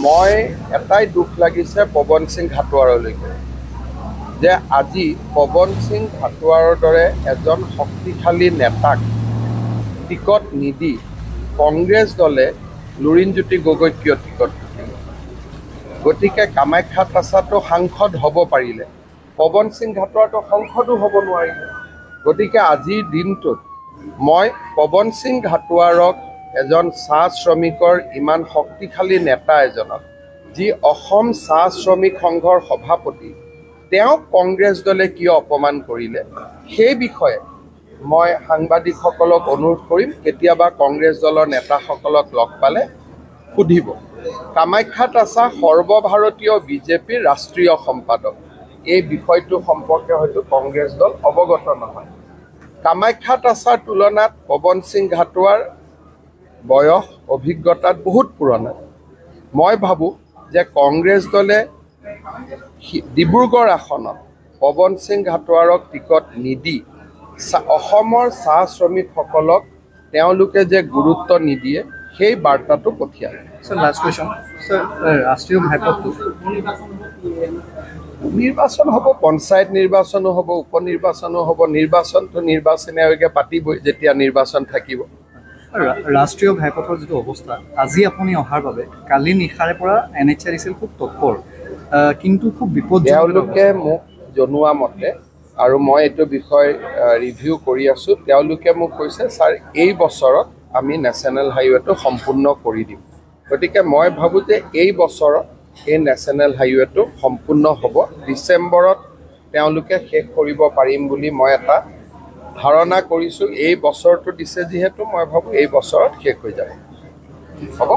মই এটাই দুখ লাগিছে পৱন সিং ঘাটোৱাৰলৈকে যে আজি পৱন সিং ঘাটোৱাৰৰ দৰে এজন শক্তিশালী নেতাক টিকট নিদি কংগ্ৰেছ দলে লুৰিণজ্যোতি গগৈক কিয় টিকট দিলে? গতিকে কামাখ্যা তাছাটো সাংসদ হ'ব পাৰিলে, পৱন সিং ঘাটোৱাৰটো সংসদো হ'ব নোৱাৰিলে। গতিকে আজিৰ দিনটোত মই পৱন সিং ঘাটোৱাৰক এজন চাহ শ্ৰমিকৰ ইমান শক্তিশালী নেতা এজনক, যি অসম চাহ শ্ৰমিক সংঘৰ সভাপতি, তেওঁক কংগ্ৰেছ দলে কিয় অপমান কৰিলে সেই বিষয়ে মই সাংবাদিকসকলক অনুৰোধ কৰিম কেতিয়াবা কংগ্ৰেছ দলৰ নেতাসকলক লগ পালে সুধিব। কামাখ্যা তাছা সৰ্বভাৰতীয় বিজেপিৰ ৰাষ্ট্ৰীয় সম্পাদক, এই বিষয়টো সম্পৰ্কে হয়তো কংগ্ৰেছ দল অৱগত নহয়। কামাখ্যা তাছাৰ তুলনাত পৱন সিং ঘাটোৱাৰ বয়স অভিজ্ঞতাত বহুত পুৰণা। মই ভাবোঁ যে কংগ্ৰেছ দলে ডিব্ৰুগড় আসনত পৱন সিং ঘাটোৱাৰক টিকট নিদি অসমৰ চাহ শ্ৰমিকসকলক তেওঁলোকে যে গুৰুত্ব নিদিয়ে সেই বাৰ্তাটো পঠিয়ালে। লাষ্ট কুৱেশ্যন ৰাষ্ট্ৰীয় ঘাইপথটো নিৰ্বাচন হ'ব, পঞ্চায়ত নিৰ্বাচনো হ'ব, উপ নিৰ্বাচনো হ'ব। নিৰ্বাচনটো নিৰ্বাচনীয়ভাৱে পাতিবই যেতিয়া নিৰ্বাচন থাকিব। ৰাষ্ট্ৰীয় ঘাইপথৰ যিটো অৱস্থা, আজি আপুনি অহাৰ বাবে কালি নিশাৰে পৰা NHRCL খুব তৎপৰ, কিন্তু খুব বিপদজনক। তেওঁলোকে মোক জনোৱা মতে, আৰু মই এইটো বিষয় ৰিভিউ কৰি আছোঁ, তেওঁলোকে মোক কৈছে ছাৰ এই বছৰত আমি নেশ্যনেল হাইৱেটো সম্পূৰ্ণ কৰি দিম। গতিকে মই ভাবোঁ যে এই বছৰত এই নেশ্যনেল হাইৱেটো সম্পূৰ্ণ হ'ব। ডিচেম্বৰত তেওঁলোকে শেষ কৰিব পাৰিম বুলি মই এটা ধাৰণা কৰিছোঁ। এই বছৰটো দিছে যিহেতু মই ভাবোঁ এই বছৰত শেষ হৈ যাব। হ'ব।